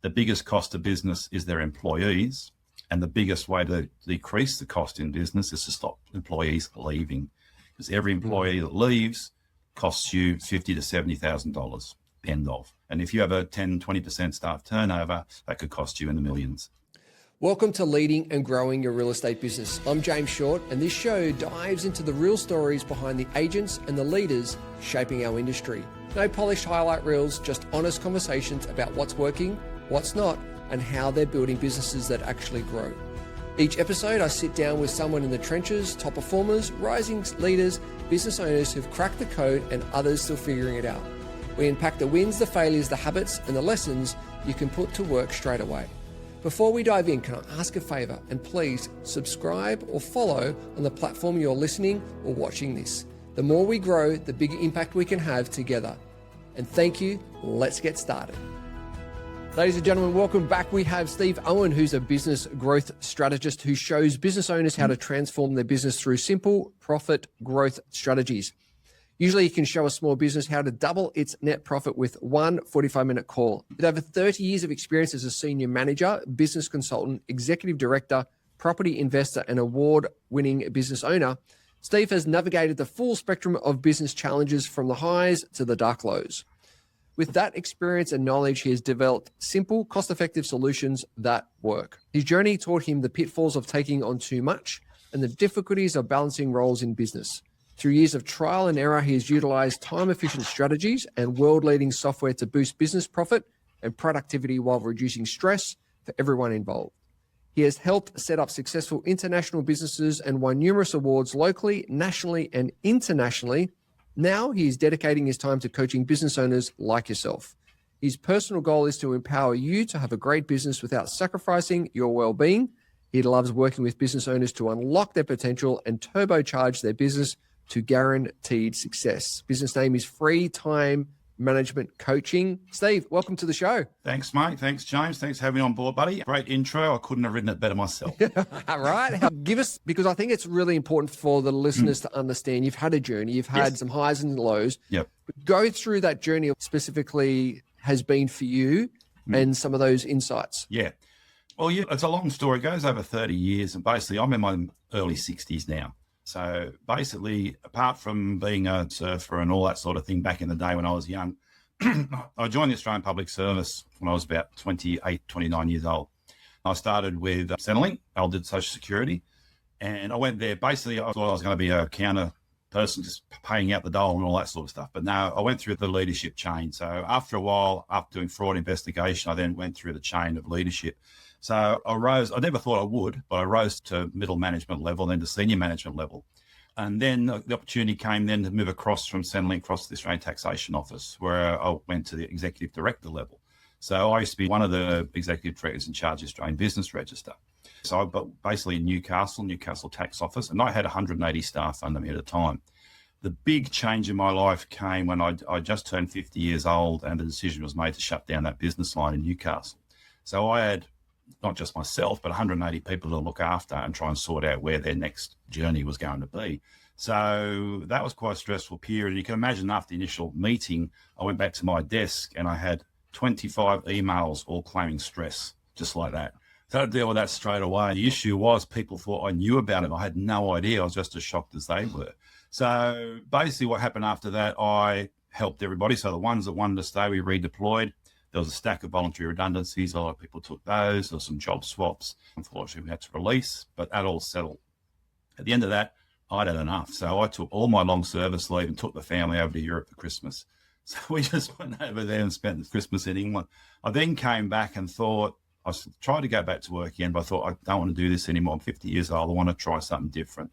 the biggest cost of business is their employees. And the biggest way to decrease the cost in business is to stop employees leaving. Because every employee that leaves costs you $50,000 to $70,000, end of. And if you have a 10, 20% staff turnover, that could cost you in the millions. Welcome to Leading and Growing Your Real Estate Business. I'm James Short, and this show dives into the real stories behind the agents and the leaders shaping our industry. No polished highlight reels, just honest conversations about what's working, what's not, and how they're building businesses that actually grow. Each episode, I sit down with someone in the trenches, top performers, rising leaders, business owners who've cracked the code and others still figuring it out. We unpack the wins, the failures, the habits, and the lessons you can put to work straight away. Before we dive in, can I ask a favor? And please subscribe or follow on the platform you're listening or watching this. The more we grow, the bigger impact we can have together. And thank you. Let's get started. Ladies and gentlemen, welcome back. We have Steve Owen, who's a business growth strategist who shows business owners how to transform their business through simple profit growth strategies. Usually you can show a small business how to double its net profit with one 45-minute call. With over 30 years of experience as a senior manager, business consultant, executive director, property investor, and award-winning business owner, Steve has navigated the full spectrum of business challenges from the highs to the dark lows. With that experience and knowledge, he has developed simple, cost-effective solutions that work. His journey taught him the pitfalls of taking on too much and the difficulties of balancing roles in business. Through years of trial and error, he has utilized time-efficient strategies and world-leading software to boost business profit and productivity while reducing stress for everyone involved. He has helped set up successful international businesses and won numerous awards locally, nationally, and internationally. Now he is dedicating his time to coaching business owners like yourself. His personal goal is to empower you to have a great business without sacrificing your well-being. He loves working with business owners to unlock their potential and turbocharge their business to guaranteed success. Business name is Free Time Management Coaching. Steve, welcome to the show. Thanks, mate. Thanks, James. Thanks for having me on board, buddy. Great intro. I couldn't have written it better myself. All right. Give us, because I think it's really important for the listeners to understand you've had a journey, you've had some highs and lows. Yep. Go through that journey specifically has been for you and some of those insights. Yeah. Well, it's a long story. It goes over 30 years. And basically, I'm in my early 60s now. So basically, apart from being a surfer and all that sort of thing back in the day when I was young, I joined the Australian Public Service when I was about 28, 29 years old. I started with Centrelink. I did Social Security. And I went there. Basically, I thought I was going to be a counter person, just paying out the dole and all that sort of stuff. But no, I went through the leadership chain. So after a while, after doing fraud investigation, I then went through the chain of leadership. So I never thought I would, but I rose to middle management level, then to senior management level. And then the opportunity came then to move across from Centrelink across to the Australian Taxation Office, where I went to the executive director level. So I used to be one of the executive directors in charge of the Australian Business Register. So I basically in Newcastle Tax Office, and I had 180 staff under me at a time. The big change in my life came when I just turned 50 years old, and the decision was made to shut down that business line in Newcastle. So I had not just myself, but 180 people to look after and try and sort out where their next journey was going to be. So that was quite a stressful period. You can imagine after the initial meeting, I went back to my desk and I had 25 emails all claiming stress, just like that. So I had to deal with that straight away. The issue was people thought I knew about it. I had no idea. I was just as shocked as they were. So basically what happened after that, I helped everybody. So the ones that wanted to stay, we redeployed. There was a stack of voluntary redundancies. A lot of people took those. There were some job swaps. Unfortunately, we had to release, but that all settled. At the end of that, I'd had enough. So I took all my long service leave and took the family over to Europe for Christmas. So we just went over there and spent Christmas in England. I then came back and thought, I tried to go back to work again, but I thought, I don't want to do this anymore. I'm 50 years old. I want to try something different,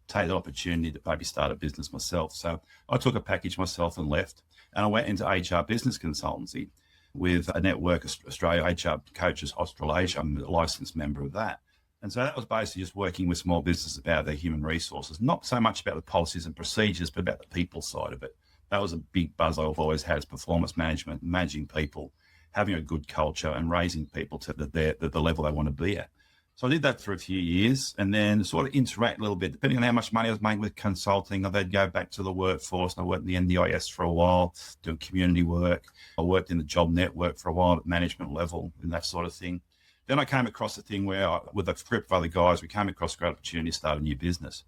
take the opportunity to maybe start a business myself. So I took a package myself and left, and I went into HR business consultancy with a network, Australia HR Coaches Australasia. I'm a licensed member of that. And so that was basically just working with small businesses about their human resources, not so much about the policies and procedures, but about the people side of it. That was a big buzz I've always had, is performance management, managing people, having a good culture and raising people to the level they want to be at. So I did that for a few years and then sort of interact a little bit, depending on how much money I was making with consulting. I then go back to the workforce, and I worked in the NDIS for a while, doing community work. I worked in the job network for a while at management level and that sort of thing. Then I came across a thing where, with a group of other guys, we came across a great opportunity to start a new business.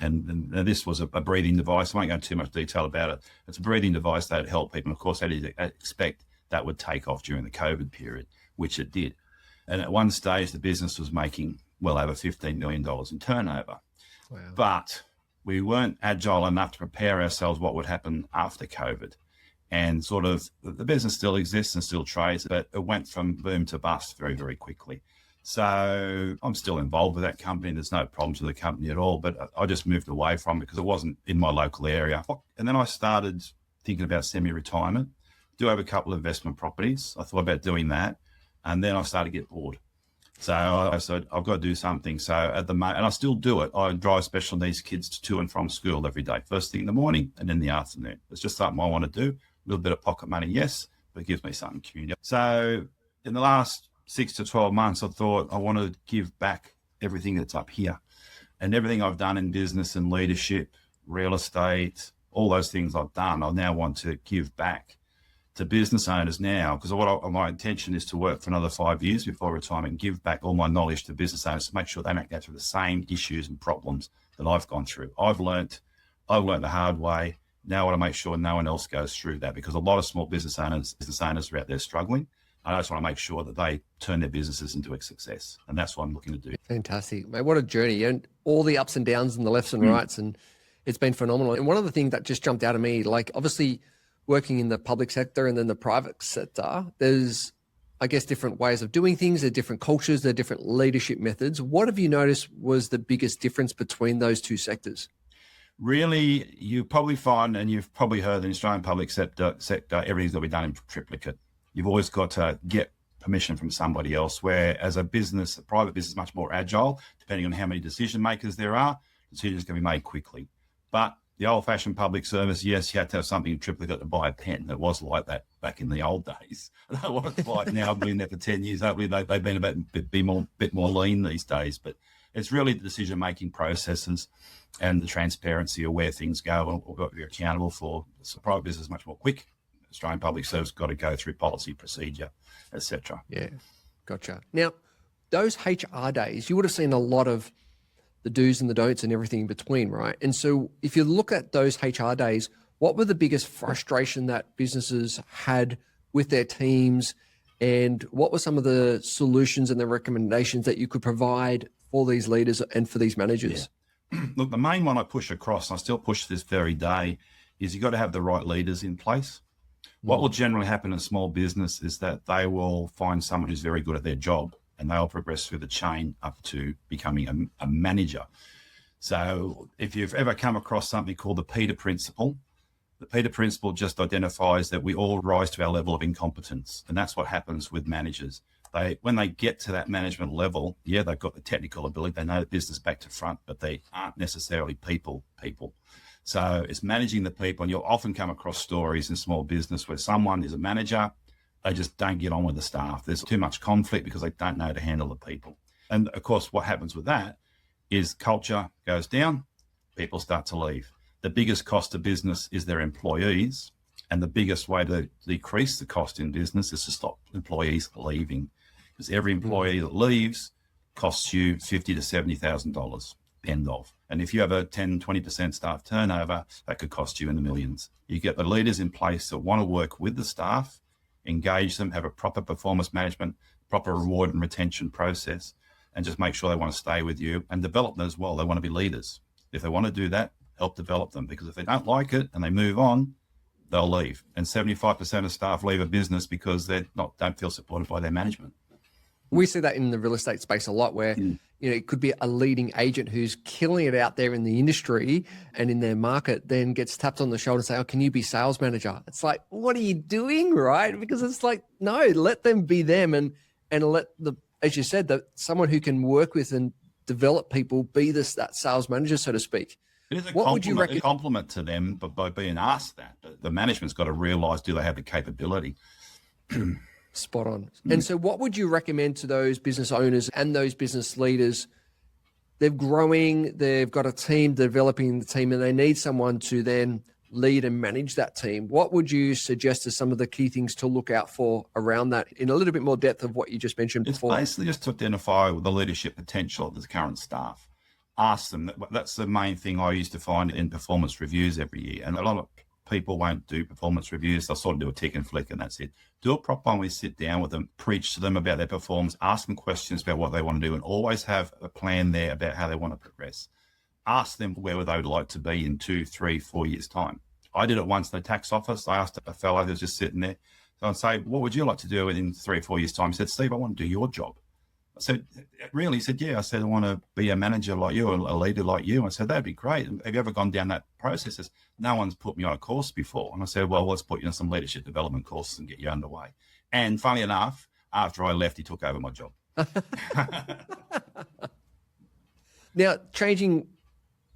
And this was a breathing device. I won't go into too much detail about it. It's a breathing device that helped people. And of course, how did you expect that would take off during the COVID period, which it did. And at one stage, the business was making well over $15 million in turnover. Wow. But we weren't agile enough to prepare ourselves what would happen after COVID. And sort of the business still exists and still trades, but it went from boom to bust very, very quickly. So I'm still involved with that company. There's no problems with the company at all, but I just moved away from it because it wasn't in my local area. And then I started thinking about semi-retirement. Do have a couple of investment properties. I thought about doing that. And then I started to get bored. So I said, I've got to do something. So at the moment, and I still do it. I drive special needs kids to and from school every day, first thing in the morning and in the afternoon. It's just something I want to do. A little bit of pocket money, yes, but it gives me something community. So in the last 6 to 12 months, I thought I want to give back everything that's up here, and everything I've done in business and leadership, real estate, all those things I've done, I now want to give back to business owners now, because my intention is to work for another 5 years before retirement and give back all my knowledge to business owners to make sure they don't go through the same issues and problems that I've gone through. I've learned the hard way. Now I want to make sure no one else goes through that, because a lot of small business owners are out there struggling. I just want to make sure that they turn their businesses into a success. And that's what I'm looking to do. Fantastic. Mate, what a journey. And all the ups and downs and the lefts and rights. And it's been phenomenal. And one of the things that just jumped out at me, like obviously working in the public sector and then the private sector, there's, I guess, different ways of doing things. There are different cultures. There are different leadership methods. What have you noticed was the biggest difference between those two sectors? Really, you probably find, and you've probably heard in the Australian public sector, everything's got to be done in triplicate. You've always got to get permission from somebody else, where as a business, a private business is much more agile, depending on how many decision makers there are. Decisions can be made quickly. But the old-fashioned public service, yes, you had to have something in triplicate to buy a pen. It was like that back in the old days. I don't know what it's like now. I've been there for 10 years. Hopefully they've been a bit more lean these days. But it's really the decision-making processes and the transparency of where things go and what you're accountable for. So private business is much more quick. Australian public service got to go through policy, procedure, etc. Yeah, gotcha. Now, those HR days, you would have seen a lot of the do's and the don'ts and everything in between, right? And so if you look at those HR days, what were the biggest frustration that businesses had with their teams, and what were some of the solutions and the recommendations that you could provide for these leaders and for these managers? Yeah. Look, the main one I push across, and I still push this very day, is you've got to have the right leaders in place. What will generally happen in a small business is that they will find someone who's very good at their job, and they'll progress through the chain up to becoming a manager. So if you've ever come across something called the Peter Principle, the Peter Principle just identifies that we all rise to our level of incompetence. And that's what happens with managers. When they get to that management level, yeah, they've got the technical ability, they know the business back to front, but they aren't necessarily people. So it's managing the people, and you'll often come across stories in small business where someone is a manager, they just don't get on with the staff. There's too much conflict because they don't know how to handle the people. And of course, what happens with that is culture goes down, people start to leave. The biggest cost to business is their employees, and the biggest way to decrease the cost in business is to stop employees leaving, because every employee that leaves costs you $50,000 to $70,000. End of. And if you have a 10, 20% staff turnover, that could cost you in the millions. You get the leaders in place that want to work with the staff, engage them, have a proper performance management, proper reward and retention process, and just make sure they want to stay with you and develop them as well. They want to be leaders. If they want to do that, help develop them, because if they don't like it and they move on, they'll leave. And 75% of staff leave a business because they don't feel supported by their management. We see that in the real estate space a lot, where it could be a leading agent who's killing it out there in the industry and in their market, then gets tapped on the shoulder and say, "Oh, can you be sales manager?" It's like, what are you doing, right? Because it's like, no, let them be them, and let as you said, that someone who can work with and develop people be that sales manager, so to speak. It is a compliment to them, but by being asked that, the management's got to realise, do they have the capability? Spot on. And so what would you recommend to those business owners and those business leaders? They're growing, they've got a team, developing the team, and they need someone to then lead and manage that team. What would you suggest as some of the key things to look out for around that in a little bit more depth of what you just mentioned before? It's basically just to identify the leadership potential of the current staff. Ask them. That's the main thing I used to find in performance reviews every year. And a lot of people won't do performance reviews. They'll sort of do a tick and flick and that's it. Do a proper one. We sit down with them, preach to them about their performance, ask them questions about what they want to do, and always have a plan there about how they want to progress. Ask them where they would like to be in 2, 3, 4 years' time. I did it once in the tax office. I asked a fellow who was just sitting there. So I'd say, what would you like to do in 3 or 4 years' time? He said, Steve, I want to do your job. I said, really? He said, yeah. I said, I want to be a manager like you, a leader like you. I said, that'd be great. Have you ever gone down that process? He says, no one's put me on a course before. And I said, well, let's put you on some leadership development courses and get you underway. And funnily enough, after I left, he took over my job. Now, changing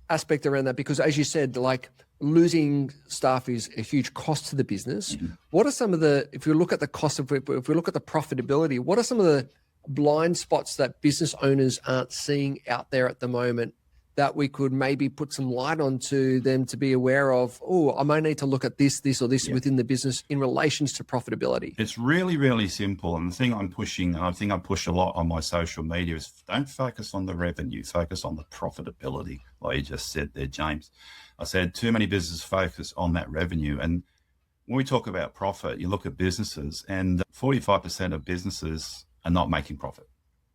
aspect around that, because as you said, like losing staff is a huge cost to the business. Mm-hmm. What are some of the, if you look at the cost of, if we look at the profitability, what are some of the blind spots that business owners aren't seeing out there at the moment that we could maybe put some light on to them to be aware of? Oh, I might need to look at this or this within the business in relations to profitability. It's really, really simple. And the thing I'm pushing, and I think I push a lot on my social media, is don't focus on the revenue, focus on the profitability. Like you just said there, James. I said too many businesses focus on that revenue. And when we talk about profit, you look at businesses and 45% of businesses are not making profit.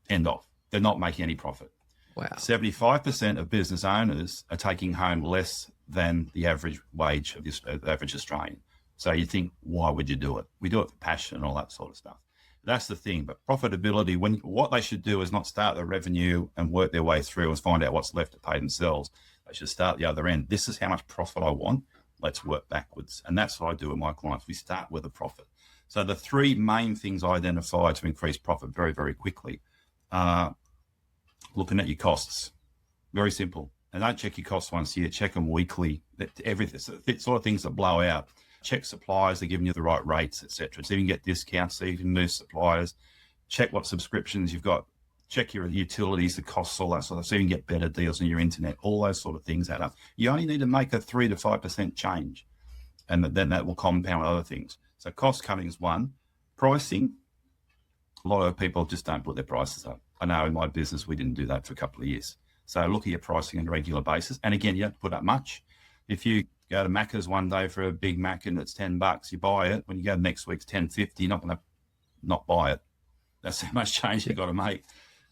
End of. They're not making any profit. Wow. 75% of business owners are taking home less than the average wage of the average Australian. So you think, why would you do it? We do it for passion and all that sort of stuff. That's the thing. But profitability, what they should do is not start the revenue and work their way through and find out what's left to pay themselves. They should start the other end. This is how much profit I want. Let's work backwards. And that's what I do with my clients. We start with a profit. So the 3 main things I identify to increase profit very, very quickly are looking at your costs. Very simple. And don't check your costs once a year, check them weekly. Everything, sort of things that blow out. Check suppliers, they're giving you the right rates, etc. So you can get discounts, so you can move suppliers. Check what subscriptions you've got. Check your utilities, the costs, all that sort of stuff, so you can get better deals on your internet. All those sort of things add up. You only need to make a 3 to 5% change, and then that will compound other things. So cost cutting is one. Pricing, a lot of people just don't put their prices up. I know in my business, we didn't do that for a couple of years. So look at your pricing on a regular basis. And again, you don't put up much. If you go to Macca's one day for a Big Mac and it's $10, you buy it. When you go next week, it's $10.50, you're not going to not buy it. That's how much change you've got to make.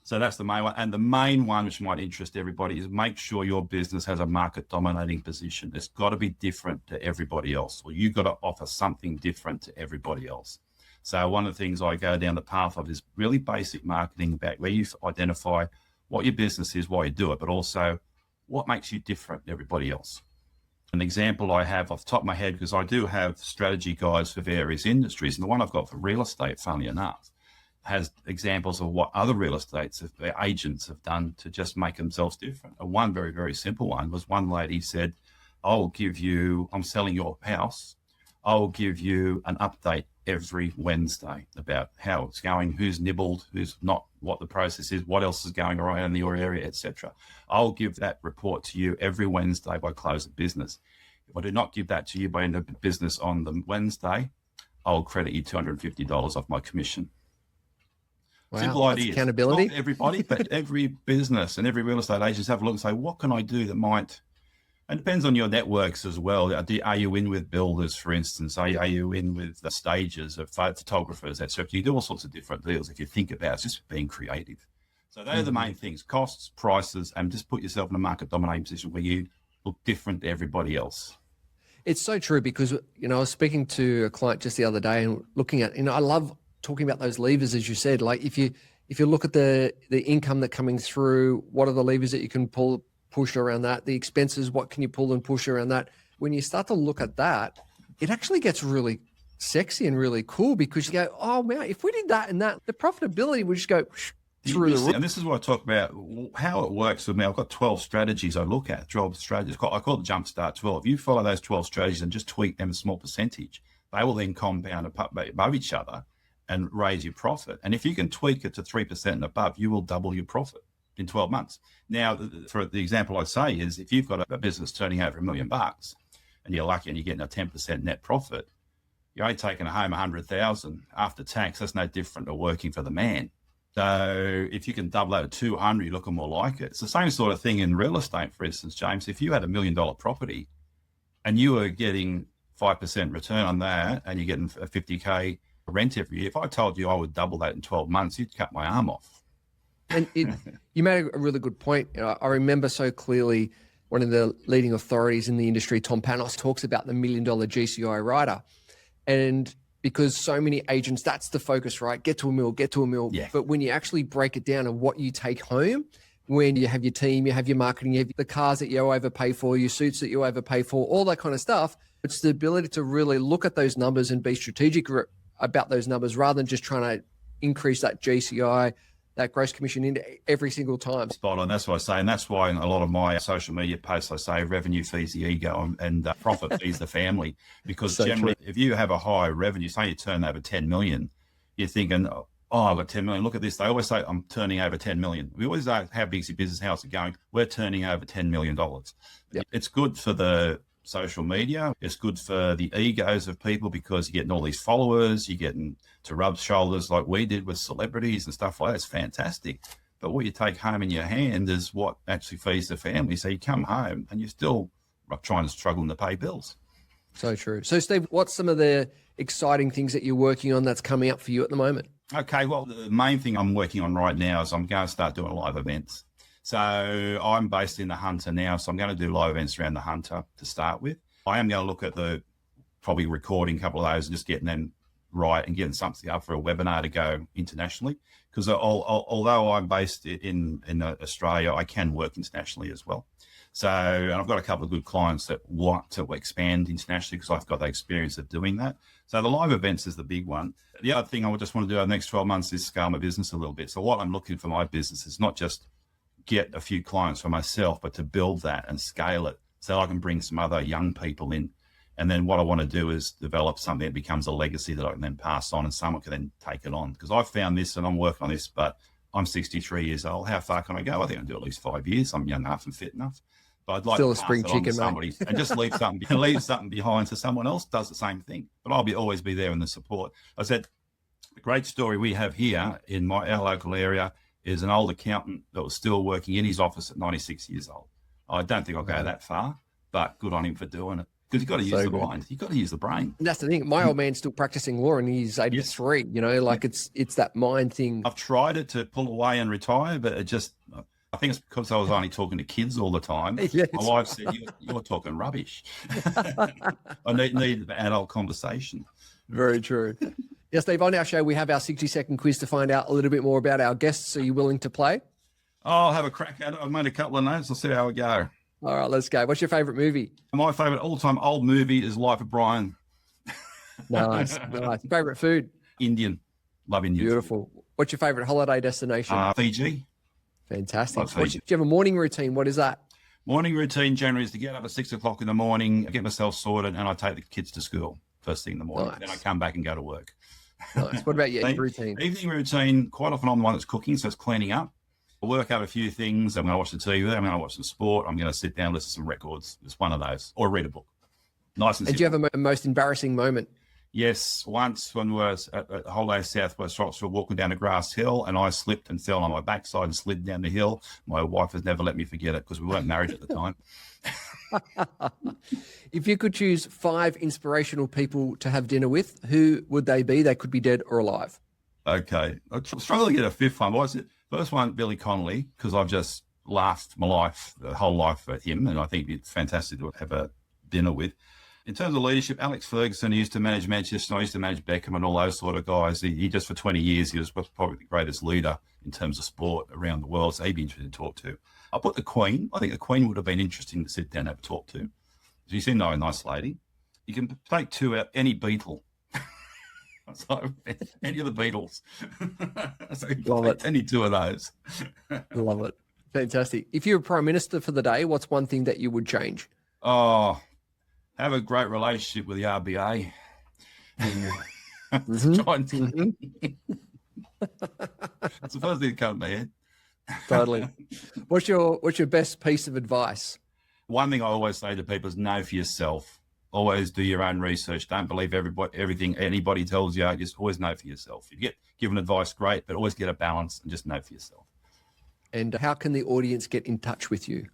So that's the main one. And the main one, which might interest everybody, is make sure your business has a market dominating position. It's got to be different to everybody else, or you've got to offer something different to everybody else. So one of the things I go down the path of is really basic marketing, about where you identify what your business is, why you do it, but also what makes you different than everybody else. An example I have off the top of my head, because I do have strategy guides for various industries, and the one I've got for real estate, funnily enough, has examples of what other real estate agents have done to just make themselves different. And one very, very simple one was one lady said, I'm selling your house. I'll give you an update every Wednesday about how it's going, who's nibbled, who's not, what the process is, what else is going around in your area, etc. I'll give that report to you every Wednesday by close of business. If I do not give that to you by end of business on the Wednesday, I'll credit you $250 off my commission. Wow, simple idea. Accountability. Not everybody, but every business and every real estate agent have a look and say, what can I do that might, and it depends on your networks as well. Are you in with builders, for instance? Are you in with the stages of photographers, etc.? You do all sorts of different deals if you think about it. It's just being creative. So those are the main things: costs, prices, and just put yourself in a market dominating position where you look different to everybody else. It's so true, because, I was speaking to a client just the other day and looking at, I love talking about those levers, as you said. Like if you look at the income that's coming through, what are the levers that you can push around that? The expenses, what can you pull and push around that? When you start to look at that, it actually gets really sexy and really cool, because you go, oh man, if we did that and that, the profitability would just go through the roof. And this is what I talk about, how it works with me. I've got 12 strategies I look at, 12 strategies. I call it Jumpstart 12. You follow those 12 strategies and just tweak them a small percentage, they will then compound above each other. and raise your profit. And if you can tweak it to 3% and above, you will double your profit in 12 months. Now, for the example I say is if you've got a business turning over $1 million and you're lucky and you're getting a 10% net profit, you're only taking home 100,000 after tax. That's no different to working for the man. So if you can double that to 200, you're looking more like it. It's the same sort of thing in real estate, for instance, James. If you had $1 million property and you were getting 5% return on that and you're getting a 50K rent every year, if I told you I would double that in 12 months, you'd cut my arm off. And you made a really good point. I remember so clearly one of the leading authorities in the industry, Tom Panos, talks about the $1 million GCI rider. And because so many agents, that's the focus, right? Get to $1 million. Yeah. But when you actually break it down and what you take home, when you have your team, you have your marketing, you have the cars that you overpay for, your suits that you overpay for, all that kind of stuff, it's the ability to really look at those numbers and be strategic about those numbers rather than just trying to increase that GCI, that gross commission into every single time. Spot on. That's what I say. And that's why in a lot of my social media posts, I say revenue feeds the ego and profit feeds the family. Because so generally, if you have a high revenue, say you turn over 10 million, you're thinking, oh, I've got 10 million. Look at this. They always say I'm turning over 10 million. We always ask, how big's your business? How's it going? We're turning over $10 million. Yep. It's good for the social media. It's good for the egos of people because you're getting all these followers, you're getting to rub shoulders like we did with celebrities and stuff like that. It's fantastic. But what you take home in your hand is what actually feeds the family. So you come home and you're still struggling to pay bills. So true. So Steve, what's some of the exciting things that you're working on that's coming up for you at the moment? Okay, well, the main thing I'm working on right now is I'm going to start doing live events. So I'm based in the Hunter now, so I'm going to do live events around the Hunter to start with. I am going to look at probably recording a couple of those and just getting them right and getting something up for a webinar to go internationally. Because although I'm based in Australia, I can work internationally as well. So, and I've got a couple of good clients that want to expand internationally because I've got the experience of doing that. So the live events is the big one. The other thing I would just want to do over the next 12 months is scale my business a little bit. So what I'm looking for my business is not just get a few clients for myself, but to build that and scale it so I can bring some other young people in. And then what I want to do is develop something that becomes a legacy that I can then pass on and someone can then take it on. Because I've found this and I'm working on this, but I'm 63 years old. How far can I go? I think I can do at least 5 years. I'm young enough and fit enough. But I'd like still to a spring chicken, somebody and just leave something behind so someone else does the same thing. But I'll always be there in the support. I said, the great story we have here in our local area is an old accountant that was still working in his office at 96 years old. I don't think I'll go that far, but good on him for doing it. Because you've got to use the mind. You've got to use the brain. And that's the thing. My old man's still practicing law and he's 83, you know, like it's that mind thing. I've tried it to pull away and retire, but I think it's because I was only talking to kids all the time. Yes. My wife said, you're talking rubbish. I need an adult conversation. Very true. Yeah, Steve, on our show, we have our 60-second quiz to find out a little bit more about our guests. Are you willing to play? I'll have a crack at it. I've made a couple of notes. I'll see how we go. All right, let's go. What's your favorite movie? My favorite all-time old movie is Life of Brian. Nice. Favorite food? Indian. Love Indian. Beautiful. What's your favorite holiday destination? Fiji. Fantastic. Do you have a morning routine? What is that? Morning routine generally is to get up at 6 o'clock in the morning, get myself sorted, and I take the kids to school first thing in the morning. Nice. Then I come back and go to work. Nice. What about your evening routine? Evening routine, quite often I'm the one that's cooking, so it's cleaning up. I work out a few things. I'm going to watch the TV. I'm going to watch some sport. I'm going to sit down, listen to some records. It's one of those. Or read a book. Nice and simple. And do you have a most embarrassing moment? Yes. Once when we were at Holiday Southwest Roxville walking down a grass hill and I slipped and fell on my backside and slid down the hill. My wife has never let me forget it because we weren't married at the time. If you could choose 5 inspirational people to have dinner with, who would they be? They could be dead or alive. Okay. I struggle to get a fifth one. What was it? First one, Billy Connolly, because I've just laughed the whole life at him, and I think it's fantastic to have a dinner with. In terms of leadership, Alex Ferguson, he used to manage Manchester, I used to manage Beckham and all those sort of guys. He just for 20 years, he was probably the greatest leader in terms of sport around the world, so he'd be interesting to talk to. I'll put the Queen. I think the Queen would have been interesting to sit down and have a talk to. She seemed like a nice lady. You can take 2 out, any Beatle. So any of the Beatles. So love it. Any 2 of those. Love it. Fantastic. If you're Prime Minister for the day, what's one thing that you would change? Oh, have a great relationship with the RBA. Try and That's the first thing that comes to my head. Totally. What's your best piece of advice? One thing I always say to people is know for yourself. Always do your own research. Don't believe everything anybody tells you. Just always know for yourself. If you get given advice, great, but always get a balance and just know for yourself. And how can the audience get in touch with you?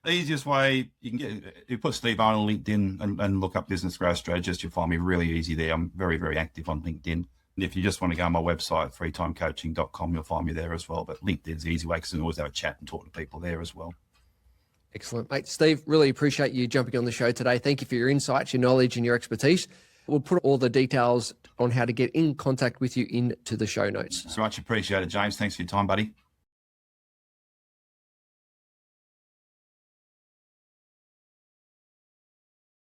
The easiest way, you put Steve Owen on LinkedIn and look up Business Growth Strategist. You'll find me really easy there. I'm very, very active on LinkedIn. And if you just want to go on my website, freetimecoaching.com, you'll find me there as well. But LinkedIn's the easy way because I can always have a chat and talk to people there as well. Excellent, mate. Steve, really appreciate you jumping on the show today. Thank you for your insights, your knowledge, and your expertise. We'll put all the details on how to get in contact with you into the show notes. So much appreciated, James. Thanks for your time, buddy.